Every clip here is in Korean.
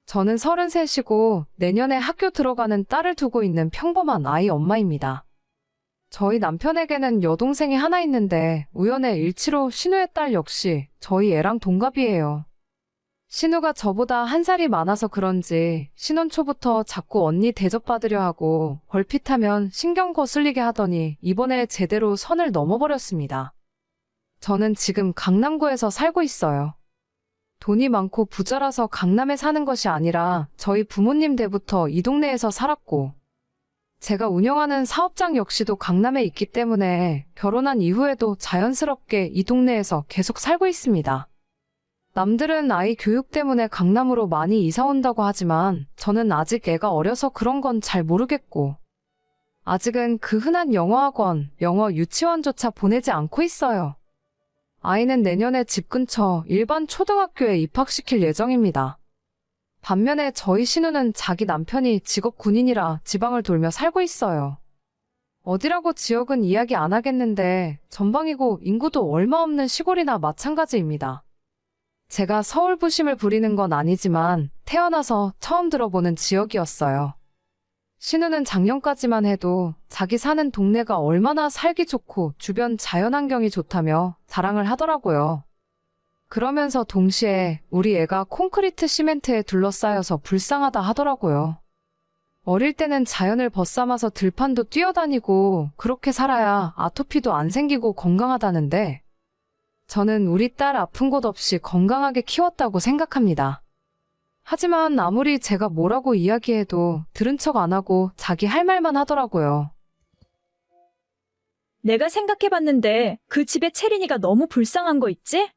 저는 33이고 내년에 학교 들어가는 딸을 두고 있는 평범한 아이 엄마입니다. 저희 남편에게는 여동생이 하나 있는데 우연의 일치로 신우의 딸 역시 저희 애랑 동갑이에요. 신우가 저보다 한 살이 많아서 그런지 신혼 초부터 자꾸 언니 대접받으려 하고 벌핏하면 신경 거슬리게 하더니 이번에 제대로 선을 넘어버렸습니다. 저는 지금 강남구에서 살고 있어요. 돈이 많고 부자라서 강남에 사는 것이 아니라 저희 부모님 때부터 이 동네에서 살았고 제가 운영하는 사업장 역시도 강남에 있기 때문에 결혼한 이후에도 자연스럽게 이 동네에서 계속 살고 있습니다. 남들은 아이 교육 때문에 강남으로 많이 이사 온다고 하지만 저는 아직 애가 어려서 그런 건 잘 모르겠고 아직은 그 흔한 영어학원, 영어 유치원조차 보내지 않고 있어요. 아이는 내년에 집 근처 일반 초등학교에 입학시킬 예정입니다. 반면에 저희 신우는 자기 남편이 직업 군인이라 지방을 돌며 살고 있어요. 어디라고 지역은 이야기 안 하겠는데 전방이고 인구도 얼마 없는 시골이나 마찬가지입니다. 제가 서울 부심을 부리는 건 아니지만 태어나서 처음 들어보는 지역이었어요. 신우는 작년까지만 해도 자기 사는 동네가 얼마나 살기 좋고 주변 자연환경이 좋다며 자랑을 하더라고요. 그러면서 동시에 우리 애가 콘크리트 시멘트에 둘러싸여서 불쌍하다 하더라고요. 어릴 때는 자연을 벗삼아서 들판도 뛰어다니고 그렇게 살아야 아토피도 안 생기고 건강하다는데 저는 우리 딸 아픈 곳 없이 건강하게 키웠다고 생각합니다. 하지만 아무리 제가 뭐라고 이야기해도 들은 척 안 하고 자기 할 말만 하더라고요. 내가 생각해봤는데 그 집에 채린이가 너무 불쌍한 거 있지?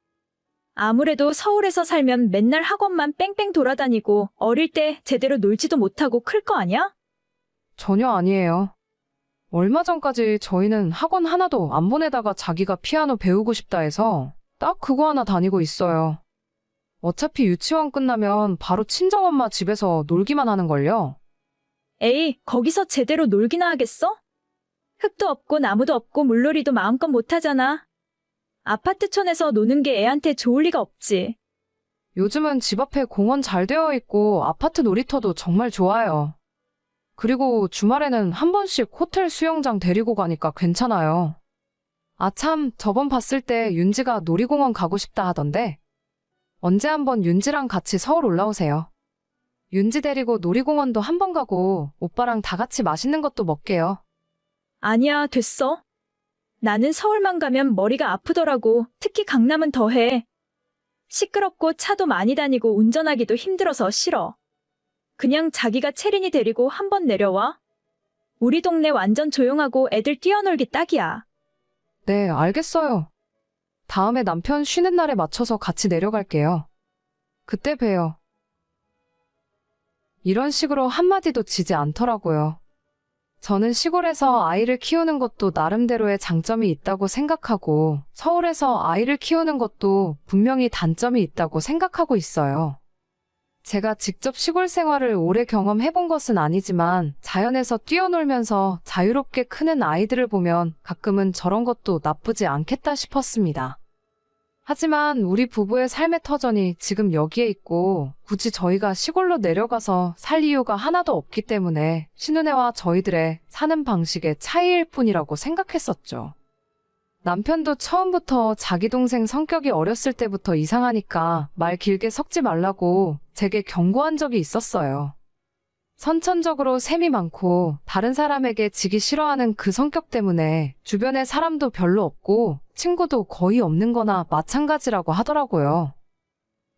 아무래도 서울에서 살면 맨날 학원만 뺑뺑 돌아다니고 어릴 때 제대로 놀지도 못하고 클 거 아니야? 전혀 아니에요. 얼마 전까지 저희는 학원 하나도 안 보내다가 자기가 피아노 배우고 싶다 해서 딱 그거 하나 다니고 있어요. 어차피 유치원 끝나면 바로 친정엄마 집에서 놀기만 하는걸요. 에이, 거기서 제대로 놀기나 하겠어? 흙도 없고 나무도 없고 물놀이도 마음껏 못하잖아. 아파트촌에서 노는 게 애한테 좋을 리가 없지. 요즘은 집 앞에 공원 잘 되어 있고 아파트 놀이터도 정말 좋아요. 그리고 주말에는 한 번씩 호텔 수영장 데리고 가니까 괜찮아요. 아 참, 저번 봤을 때 윤지가 놀이공원 가고 싶다 하던데 언제 한번 윤지랑 같이 서울 올라오세요. 윤지 데리고 놀이공원도 한번 가고 오빠랑 다 같이 맛있는 것도 먹게요. 아니야, 됐어. 나는 서울만 가면 머리가 아프더라고. 특히 강남은 더해. 시끄럽고 차도 많이 다니고 운전하기도 힘들어서 싫어. 그냥 자기가 채린이 데리고 한번 내려와. 우리 동네 완전 조용하고 애들 뛰어놀기 딱이야. 네, 알겠어요. 다음에 남편 쉬는 날에 맞춰서 같이 내려갈게요. 그때 봬요. 이런 식으로 한마디도 지지 않더라고요. 저는 시골에서 아이를 키우는 것도 나름대로의 장점이 있다고 생각하고 서울에서 아이를 키우는 것도 분명히 단점이 있다고 생각하고 있어요. 제가 직접 시골 생활을 오래 경험해본 것은 아니지만 자연에서 뛰어놀면서 자유롭게 크는 아이들을 보면 가끔은 저런 것도 나쁘지 않겠다 싶었습니다. 하지만 우리 부부의 삶의 터전이 지금 여기에 있고 굳이 저희가 시골로 내려가서 살 이유가 하나도 없기 때문에 신은혜와 저희들의 사는 방식의 차이일 뿐이라고 생각했었죠. 남편도 처음부터 자기 동생 성격이 어렸을 때부터 이상하니까 말 길게 섞지 말라고 제게 경고한 적이 있었어요. 선천적으로 셈이 많고 다른 사람에게 지기 싫어하는 그 성격 때문에 주변에 사람도 별로 없고 친구도 거의 없는 거나 마찬가지라고 하더라고요.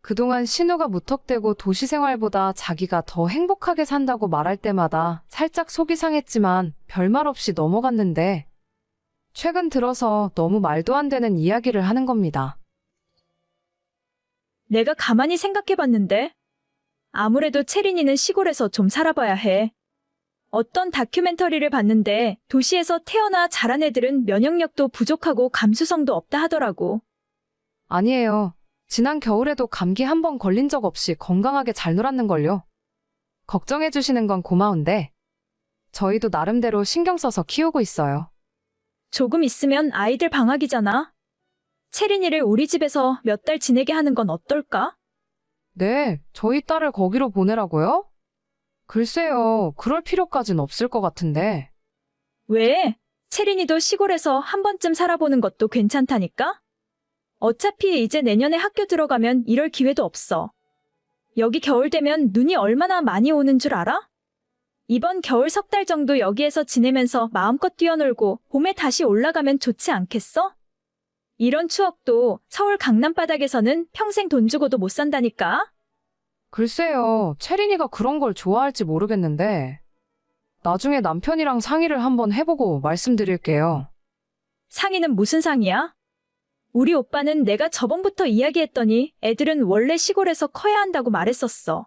그동안 신우가 무턱대고 도시 생활보다 자기가 더 행복하게 산다고 말할 때마다 살짝 속이 상했지만 별말 없이 넘어갔는데 최근 들어서 너무 말도 안 되는 이야기를 하는 겁니다. 내가 가만히 생각해봤는데 아무래도 채린이는 시골에서 좀 살아봐야 해. 어떤 다큐멘터리를 봤는데 도시에서 태어나 자란 애들은 면역력도 부족하고 감수성도 없다 하더라고. 아니에요. 지난 겨울에도 감기 한 번 걸린 적 없이 건강하게 잘 놀았는걸요. 걱정해 주시는 건 고마운데 저희도 나름대로 신경 써서 키우고 있어요. 조금 있으면 아이들 방학이잖아. 채린이를 우리 집에서 몇 달 지내게 하는 건 어떨까? 네, 저희 딸을 거기로 보내라고요? 글쎄요, 그럴 필요까진 없을 것 같은데. 왜? 채린이도 시골에서 한 번쯤 살아보는 것도 괜찮다니까? 어차피 이제 내년에 학교 들어가면 이럴 기회도 없어. 여기 겨울 되면 눈이 얼마나 많이 오는 줄 알아? 이번 겨울 석 달 정도 여기에서 지내면서 마음껏 뛰어놀고 봄에 다시 올라가면 좋지 않겠어? 이런 추억도 서울 강남 바닥에서는 평생 돈 주고도 못 산다니까? 글쎄요, 채린이가 그런 걸 좋아할지 모르겠는데. 나중에 남편이랑 상의를 한번 해보고 말씀드릴게요. 상의는 무슨 상의야? 우리 오빠는 내가 저번부터 이야기했더니 애들은 원래 시골에서 커야 한다고 말했었어.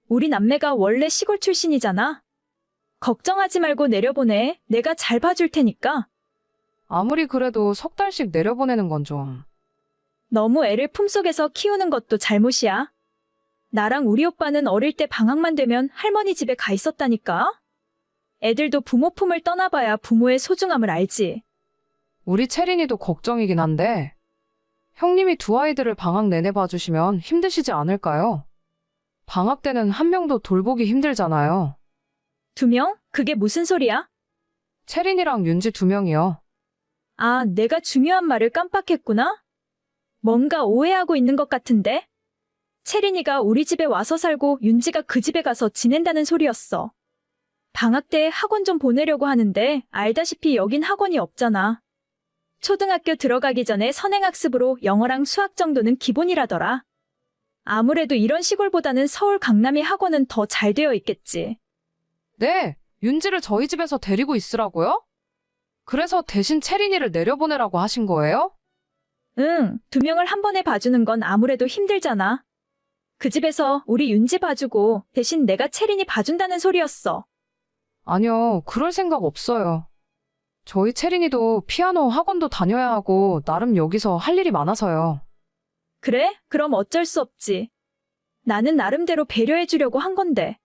우리 남매가 원래 시골 출신이잖아. 걱정하지 말고 내려보내. 내가 잘 봐줄 테니까. 아무리 그래도 석 달씩 내려보내는 건 좀. 너무 애를 품속에서 키우는 것도 잘못이야. 나랑 우리 오빠는 어릴 때 방학만 되면 할머니 집에 가 있었다니까. 애들도 부모 품을 떠나봐야 부모의 소중함을 알지. 우리 채린이도 걱정이긴 한데, 형님이 두 아이들을 방학 내내 봐주시면 힘드시지 않을까요? 방학 때는 한 명도 돌보기 힘들잖아요. 2명? 그게 무슨 소리야? 채린이랑 윤지 2명이요. 아, 내가 중요한 말을 깜빡했구나? 뭔가 오해하고 있는 것 같은데? 채린이가 우리 집에 와서 살고 윤지가 그 집에 가서 지낸다는 소리였어. 방학 때 학원 좀 보내려고 하는데 알다시피 여긴 학원이 없잖아. 초등학교 들어가기 전에 선행학습으로 영어랑 수학 정도는 기본이라더라. 아무래도 이런 시골보다는 서울 강남의 학원은 더 잘 되어 있겠지. 네, 윤지를 저희 집에서 데리고 있으라고요? 그래서 대신 채린이를 내려보내라고 하신 거예요? 응, 2명을 한 번에 봐주는 건 아무래도 힘들잖아. 그 집에서 우리 윤지 봐주고 대신 내가 채린이 봐준다는 소리였어. 아니요, 그럴 생각 없어요. 저희 채린이도 피아노 학원도 다녀야 하고 나름 여기서 할 일이 많아서요. 그래? 그럼 어쩔 수 없지. 나는 나름대로 배려해주려고 한 건데.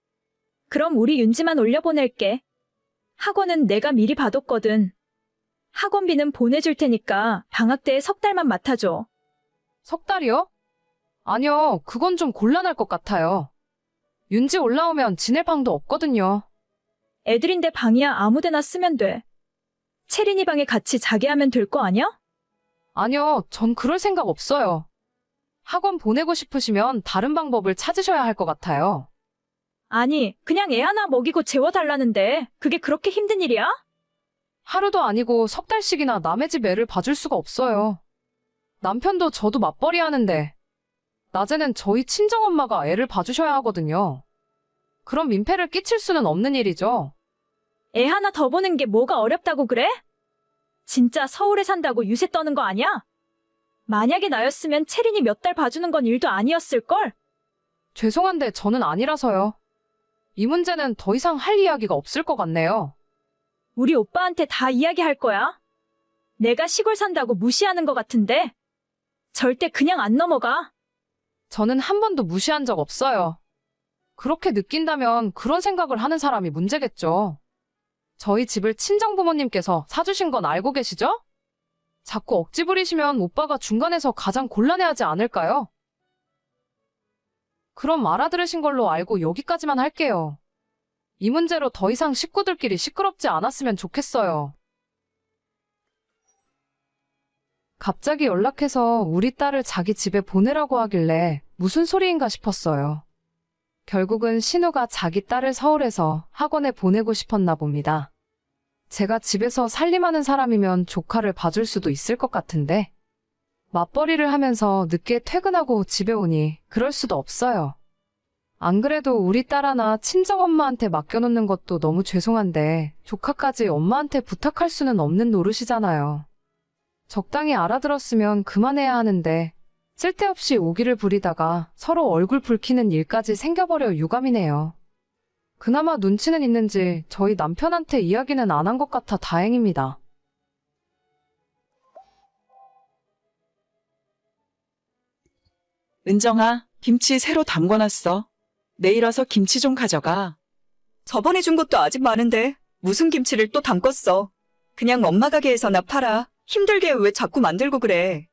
그럼 우리 윤지만 올려보낼게. 학원은 내가 미리 봐뒀거든. 학원비는 보내줄 테니까 방학 때 석 달만 맡아줘. 석 달이요? 아니요, 그건 좀 곤란할 것 같아요. 윤지 올라오면 지낼 방도 없거든요. 애들인데 방이야 아무데나 쓰면 돼. 채린이 방에 같이 자게 하면 될 거 아니야? 아니요, 전 그럴 생각 없어요. 학원 보내고 싶으시면 다른 방법을 찾으셔야 할 것 같아요. 아니, 그냥 애 하나 먹이고 재워달라는데 그게 그렇게 힘든 일이야? 하루도 아니고 석 달씩이나 남의 집 애를 봐줄 수가 없어요. 남편도 저도 맞벌이 하는데 낮에는 저희 친정엄마가 애를 봐주셔야 하거든요. 그럼 민폐를 끼칠 수는 없는 일이죠. 애 하나 더 보는 게 뭐가 어렵다고 그래? 진짜 서울에 산다고 유세 떠는 거 아니야? 만약에 나였으면 채린이 몇 달 봐주는 건 일도 아니었을걸? 죄송한데 저는 아니라서요. 이 문제는 더 이상 할 이야기가 없을 것 같네요. 우리 오빠한테 다 이야기할 거야. 내가 시골 산다고 무시하는 것 같은데 절대 그냥 안 넘어가. 저는 한 번도 무시한 적 없어요. 그렇게 느낀다면 그런 생각을 하는 사람이 문제겠죠. 저희 집을 친정부모님께서 사주신 건 알고 계시죠? 자꾸 억지 부리시면 오빠가 중간에서 가장 곤란해하지 않을까요? 그럼 알아들으신 걸로 알고 여기까지만 할게요. 이 문제로 더 이상 식구들끼리 시끄럽지 않았으면 좋겠어요. 갑자기 연락해서 우리 딸을 자기 집에 보내라고 하길래 무슨 소리인가 싶었어요. 결국은 신우가 자기 딸을 서울에서 학원에 보내고 싶었나 봅니다. 제가 집에서 살림하는 사람이면 조카를 봐줄 수도 있을 것 같은데 맞벌이를 하면서 늦게 퇴근하고 집에 오니 그럴 수도 없어요. 안 그래도 우리 딸 하나 친정엄마한테 맡겨놓는 것도 너무 죄송한데 조카까지 엄마한테 부탁할 수는 없는 노릇이잖아요. 적당히 알아들었으면 그만해야 하는데 쓸데없이 오기를 부리다가 서로 얼굴 붉히는 일까지 생겨버려 유감이네요. 그나마 눈치는 있는지 저희 남편한테 이야기는 안 한 것 같아 다행입니다. 은정아, 김치 새로 담궈놨어. 내일 와서 김치 좀 가져가. 저번에 준 것도 아직 많은데 무슨 김치를 또 담궜어. 그냥 엄마 가게에서나 팔아. 힘들게 왜 자꾸 만들고 그래.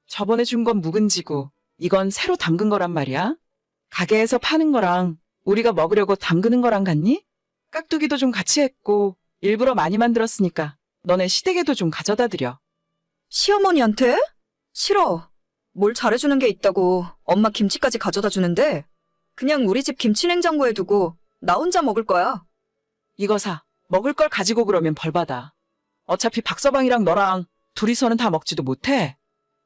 저번에 준 건 묵은지고 이건 새로 담근 거란 말이야. 가게에서 파는 거랑 우리가 먹으려고 담그는 거랑 같니? 깍두기도 좀 같이 했고 일부러 많이 만들었으니까 너네 시댁에도 좀 가져다 드려. 시어머니한테? 싫어. 뭘 잘해주는 게 있다고 엄마 김치까지 가져다 주는데 그냥 우리 집 김치 냉장고에 두고 나 혼자 먹을 거야. 이거 사. 먹을 걸 가지고 그러면 벌 받아. 어차피 박서방이랑 너랑 둘이서는 다 먹지도 못해.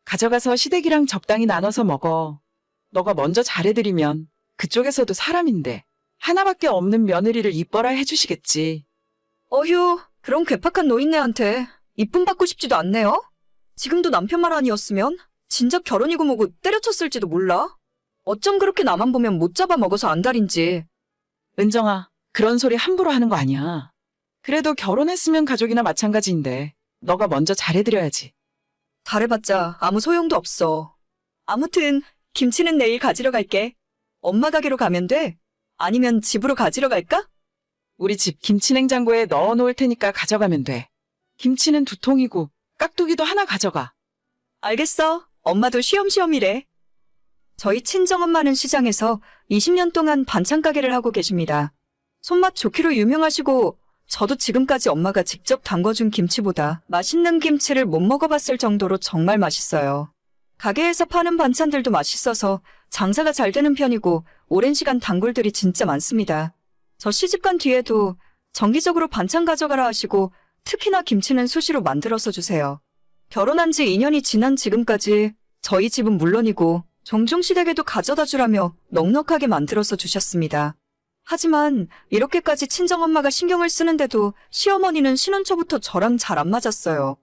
가져가서 시댁이랑 적당히 나눠서 먹어. 너가 먼저 잘해드리면 그쪽에서도 사람인데 하나밖에 없는 며느리를 이뻐라 해주시겠지. 어휴, 그런 괴팍한 노인네한테 이쁨 받고 싶지도 않네요. 지금도 남편 말 아니었으면 진작 결혼이고 뭐고 때려쳤을지도 몰라. 어쩜 그렇게 나만 보면 못 잡아 먹어서 안달인지. 은정아, 그런 소리 함부로 하는 거 아니야. 그래도 결혼했으면 가족이나 마찬가지인데 너가 먼저 잘해드려야지. 잘해봤자 아무 소용도 없어. 아무튼 김치는 내일 가지러 갈게. 엄마 가게로 가면 돼? 아니면 집으로 가지러 갈까? 우리 집 김치 냉장고에 넣어놓을 테니까 가져가면 돼. 김치는 2통이고 깍두기도 하나 가져가. 알겠어. 엄마도 쉬엄쉬엄이래. 저희 친정엄마는 시장에서 20년 동안 반찬 가게를 하고 계십니다. 손맛 좋기로 유명하시고 저도 지금까지 엄마가 직접 담궈준 김치보다 맛있는 김치를 못 먹어봤을 정도로 정말 맛있어요. 가게에서 파는 반찬들도 맛있어서 장사가 잘 되는 편이고 오랜 시간 단골들이 진짜 많습니다. 저 시집간 뒤에도 정기적으로 반찬 가져가라 하시고 특히나 김치는 수시로 만들어서 주세요. 결혼한 지 2년이 지난 지금까지 저희 집은 물론이고 종종 시댁에도 가져다 주라며 넉넉하게 만들어서 주셨습니다. 하지만 이렇게까지 친정엄마가 신경을 쓰는데도 시어머니는 신혼 초부터 저랑 잘 안 맞았어요.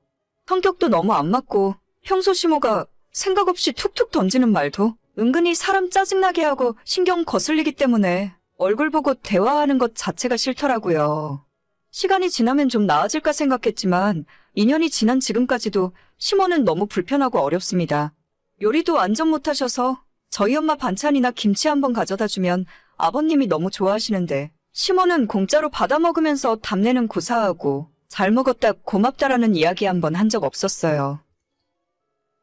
성격도 너무 안 맞고 평소 시모가 생각 없이 툭툭 던지는 말도 은근히 사람 짜증나게 하고 신경 거슬리기 때문에 얼굴 보고 대화하는 것 자체가 싫더라고요. 시간이 지나면 좀 나아질까 생각했지만 2년이 지난 지금까지도 시모는 너무 불편하고 어렵습니다. 요리도 완전 못하셔서 저희 엄마 반찬이나 김치 한번 가져다 주면 아버님이 너무 좋아하시는데 시모는 공짜로 받아 먹으면서 답내는 고사하고 잘 먹었다 고맙다라는 이야기 한번 한 적 없었어요.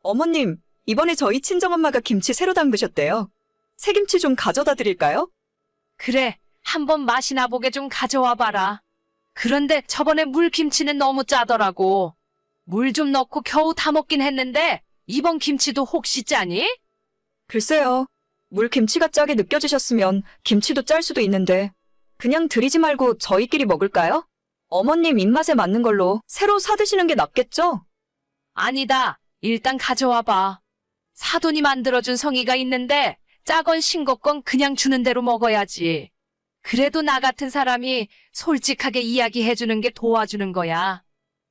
어머님, 이번에 저희 친정엄마가 김치 새로 담그셨대요. 새김치 좀 가져다 드릴까요? 그래, 한번 맛이나 보게 좀 가져와 봐라. 그런데 저번에 물김치는 너무 짜더라고. 물 좀 넣고 겨우 다 먹긴 했는데 이번 김치도 혹시 짜니? 글쎄요. 물 김치가 짜게 느껴지셨으면 김치도 짤 수도 있는데 그냥 드리지 말고 저희끼리 먹을까요? 어머님 입맛에 맞는 걸로 새로 사드시는 게 낫겠죠? 아니다. 일단 가져와 봐. 사돈이 만들어준 성의가 있는데 짜건 싱겁건 그냥 주는 대로 먹어야지. 그래도 나 같은 사람이 솔직하게 이야기해주는 게 도와주는 거야.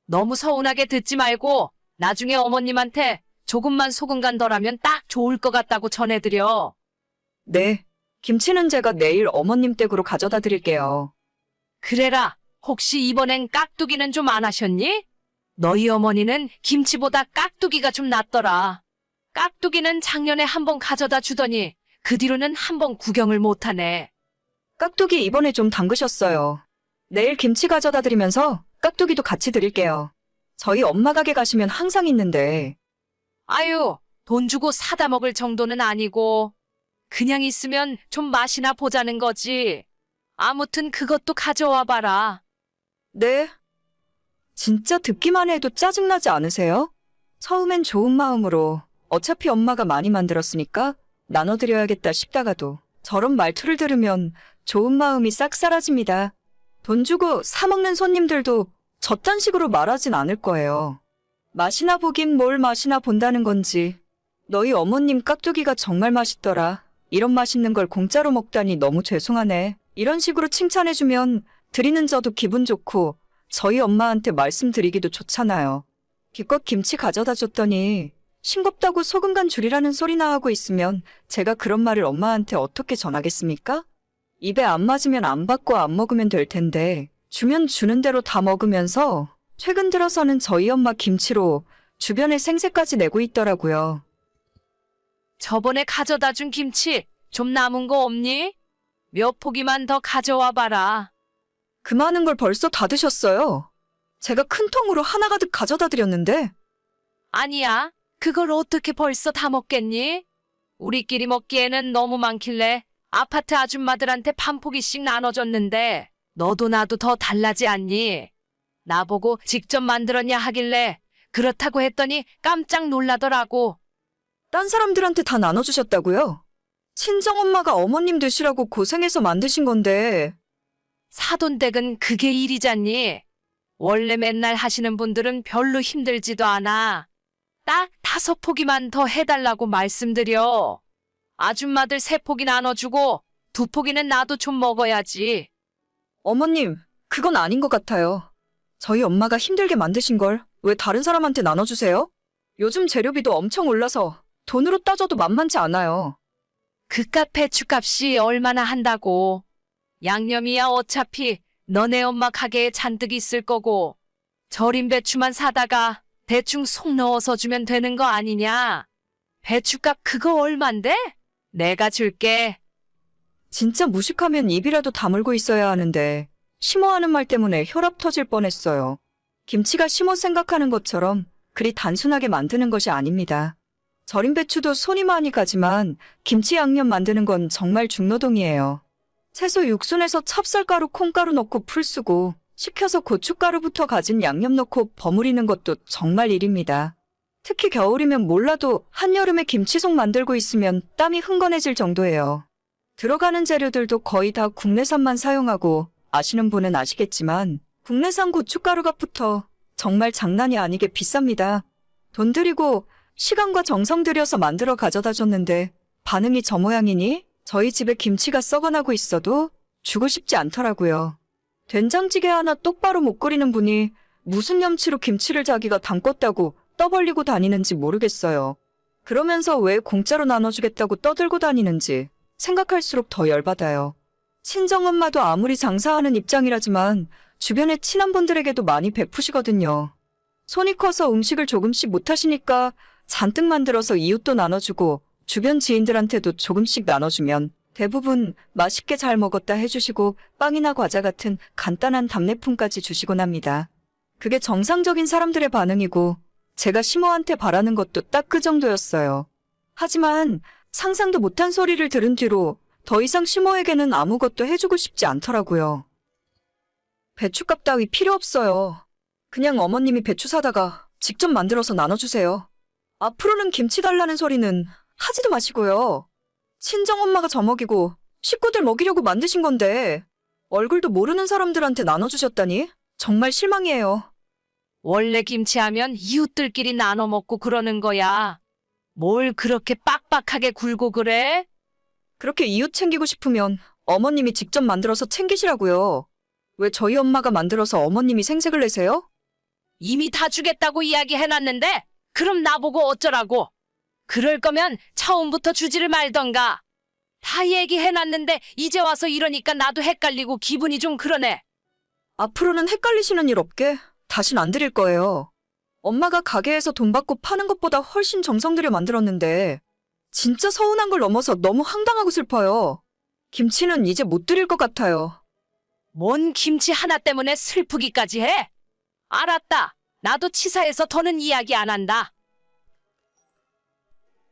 너무 서운하게 듣지 말고 나중에 어머님한테 조금만 소금 간 덜하면 딱 좋을 것 같다고 전해드려. 네. 김치는 제가 내일 어머님 댁으로 가져다 드릴게요. 그래라. 혹시 이번엔 깍두기는 좀 안 하셨니? 너희 어머니는 김치보다 깍두기가 좀 낫더라. 깍두기는 작년에 한 번 가져다 주더니 그 뒤로는 한 번 구경을 못하네. 깍두기 이번에 좀 담그셨어요. 내일 김치 가져다 드리면서 깍두기도 같이 드릴게요. 저희 엄마 가게 가시면 항상 있는데. 아유, 돈 주고 사다 먹을 정도는 아니고 그냥 있으면 좀 맛이나 보자는 거지. 아무튼 그것도 가져와 봐라. 네. 진짜 듣기만 해도 짜증나지 않으세요? 처음엔 좋은 마음으로 어차피 엄마가 많이 만들었으니까 나눠드려야겠다 싶다가도 저런 말투를 들으면 좋은 마음이 싹 사라집니다. 돈 주고 사먹는 손님들도 저딴 식으로 말하진 않을 거예요. 맛이나 보긴 뭘 맛이나 본다는 건지. 너희 어머님 깍두기가 정말 맛있더라. 이런 맛있는 걸 공짜로 먹다니 너무 죄송하네. 이런 식으로 칭찬해주면 드리는 저도 기분 좋고 저희 엄마한테 말씀드리기도 좋잖아요. 기껏 김치 가져다 줬더니 싱겁다고 소금 간 줄이라는 소리나 하고 있으면 제가 그런 말을 엄마한테 어떻게 전하겠습니까? 입에 안 맞으면 안 받고 안 먹으면 될 텐데 주면 주는 대로 다 먹으면서 최근 들어서는 저희 엄마 김치로 주변에 생색까지 내고 있더라고요. 저번에 가져다 준 김치 좀 남은 거 없니? 몇 포기만 더 가져와 봐라. 그 많은 걸 벌써 다 드셨어요. 제가 큰 통으로 하나 가득 가져다 드렸는데. 아니야. 그걸 어떻게 벌써 다 먹겠니? 우리끼리 먹기에는 너무 많길래 아파트 아줌마들한테 반 포기씩 나눠줬는데 너도 나도 더 달라지 않니? 나보고 직접 만들었냐 하길래 그렇다고 했더니 깜짝 놀라더라고. 딴 사람들한테 다 나눠주셨다고요? 친정엄마가 어머님 드시라고 고생해서 만드신 건데. 사돈댁은 그게 일이잖니. 원래 맨날 하시는 분들은 별로 힘들지도 않아. 딱 5포기만 더 해달라고 말씀드려. 아줌마들 3포기 나눠주고 2포기는 나도 좀 먹어야지. 어머님, 그건 아닌 것 같아요. 저희 엄마가 힘들게 만드신 걸 왜 다른 사람한테 나눠주세요? 요즘 재료비도 엄청 올라서 돈으로 따져도 만만치 않아요. 그깟 배추값이 얼마나 한다고. 양념이야 어차피 너네 엄마 가게에 잔뜩 있을 거고 절인 배추만 사다가 대충 속 넣어서 주면 되는 거 아니냐? 배추값 그거 얼만데? 내가 줄게. 진짜 무식하면 입이라도 다물고 있어야 하는데 심오하는 말 때문에 혈압 터질 뻔했어요. 김치가 심오 생각하는 것처럼 그리 단순하게 만드는 것이 아닙니다. 절인 배추도 손이 많이 가지만 김치 양념 만드는 건 정말 중노동이에요. 채소 육순에서 찹쌀가루, 콩가루 넣고 풀 쓰고 식혀서 고춧가루부터 가진 양념 넣고 버무리는 것도 정말 일입니다. 특히 겨울이면 몰라도 한여름에 김치속 만들고 있으면 땀이 흥건해질 정도예요. 들어가는 재료들도 거의 다 국내산만 사용하고 아시는 분은 아시겠지만 국내산 고춧가루 값부터 정말 장난이 아니게 비쌉니다. 돈 들이고 시간과 정성 들여서 만들어 가져다 줬는데 반응이 저 모양이니 저희 집에 김치가 썩어나고 있어도 주고 싶지 않더라고요. 된장찌개 하나 똑바로 못 끓이는 분이 무슨 염치로 김치를 자기가 담궜다고 떠벌리고 다니는지 모르겠어요. 그러면서 왜 공짜로 나눠주겠다고 떠들고 다니는지 생각할수록 더 열받아요. 친정엄마도 아무리 장사하는 입장이라지만 주변에 친한 분들에게도 많이 베푸시거든요. 손이 커서 음식을 조금씩 못하시니까 잔뜩 만들어서 이웃도 나눠주고 주변 지인들한테도 조금씩 나눠주면 대부분 맛있게 잘 먹었다 해주시고 빵이나 과자 같은 간단한 답례품까지 주시곤 합니다. 그게 정상적인 사람들의 반응이고 제가 심호한테 바라는 것도 딱 그 정도였어요. 하지만 상상도 못한 소리를 들은 뒤로 더 이상 심호에게는 아무것도 해주고 싶지 않더라고요. 배추값 따위 필요 없어요. 그냥 어머님이 배추 사다가 직접 만들어서 나눠주세요. 앞으로는 김치 달라는 소리는 하지도 마시고요. 친정엄마가 저 먹이고 식구들 먹이려고 만드신 건데 얼굴도 모르는 사람들한테 나눠주셨다니 정말 실망이에요. 원래 김치하면 이웃들끼리 나눠 먹고 그러는 거야. 뭘 그렇게 빡빡하게 굴고 그래? 그렇게 이웃 챙기고 싶으면 어머님이 직접 만들어서 챙기시라고요. 왜 저희 엄마가 만들어서 어머님이 생색을 내세요? 이미 다 주겠다고 이야기해놨는데 그럼 나보고 어쩌라고? 그럴 거면 처음부터 주지를 말던가. 다 얘기해놨는데 이제 와서 이러니까 나도 헷갈리고 기분이 좀 그러네. 앞으로는 헷갈리시는 일 없게 다신 안 드릴 거예요. 엄마가 가게에서 돈 받고 파는 것보다 훨씬 정성 들여 만들었는데 진짜 서운한 걸 넘어서 너무 황당하고 슬퍼요. 김치는 이제 못 드릴 것 같아요. 뭔 김치 하나 때문에 슬프기까지 해? 알았다. 나도 치사해서 더는 이야기 안 한다.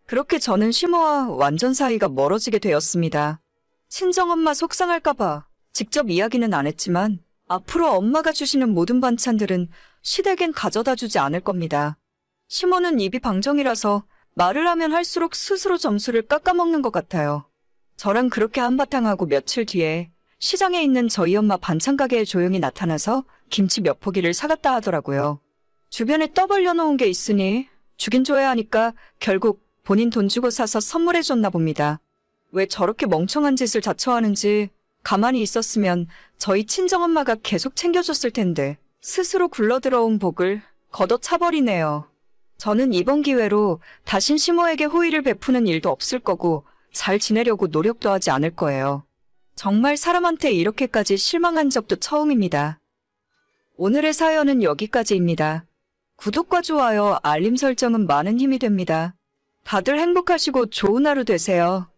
그렇게 저는 심호와 완전 사이가 멀어지게 되었습니다. 친정엄마 속상할까봐 직접 이야기는 안 했지만 앞으로 엄마가 주시는 모든 반찬들은 시댁엔 가져다 주지 않을 겁니다. 심호는 입이 방정이라서 말을 하면 할수록 스스로 점수를 깎아먹는 것 같아요. 저랑 그렇게 한바탕 하고 며칠 뒤에 시장에 있는 저희 엄마 반찬 가게에 조용히 나타나서 김치 몇 포기를 사갔다 하더라고요. 주변에 떠벌려 놓은 게 있으니 주긴 줘야 하니까 결국 본인 돈 주고 사서 선물해 줬나 봅니다. 왜 저렇게 멍청한 짓을 자처하는지 가만히 있었으면 저희 친정엄마가 계속 챙겨줬을 텐데 스스로 굴러들어온 복을 걷어차버리네요. 저는 이번 기회로 다신 심호에게 호의를 베푸는 일도 없을 거고 잘 지내려고 노력도 하지 않을 거예요. 정말 사람한테 이렇게까지 실망한 적도 처음입니다. 오늘의 사연은 여기까지입니다. 구독과 좋아요, 알림 설정은 많은 힘이 됩니다. 다들 행복하시고 좋은 하루 되세요.